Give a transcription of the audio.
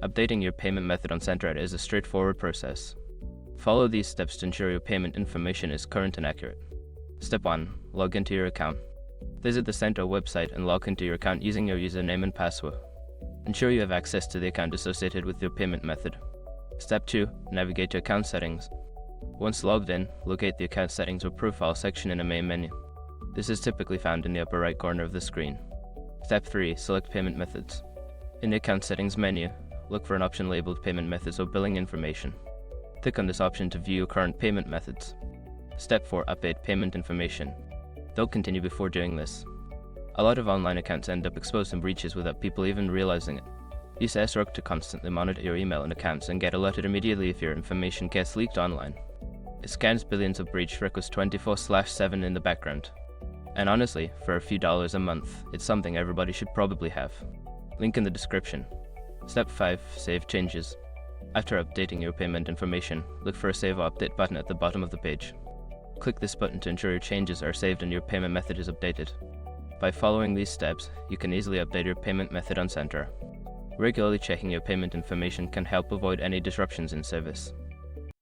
Updating your payment method on Sentera is a straightforward process. Follow these steps to ensure your payment information is current and accurate. Step 1. Log into your account. Visit the Sentera website and log into your account using your username and password. Ensure you have access to the account associated with your payment method. Step 2. Navigate to account settings. Once logged in, locate the account settings or profile section in the main menu. This is typically found in the upper right corner of the screen. Step 3. Select payment methods. In the account settings menu, look for an option labeled payment methods or billing information. Click on this option to view your current payment methods. Step 4. Update payment information. Don't continue before doing this. A lot of online accounts end up exposed in breaches without people even realizing it. Use SROC to constantly monitor your email and accounts and get alerted immediately if your information gets leaked online. It scans billions of breach requests 24/7 in the background. And honestly, for a few dollars a month, it's something everybody should probably have. Link in the description. Step 5. Save changes. After updating your payment information, look for a Save or Update button at the bottom of the page. Click this button to ensure your changes are saved and your payment method is updated. By following these steps, you can easily update your payment method on Sentera. Regularly checking your payment information can help avoid any disruptions in service.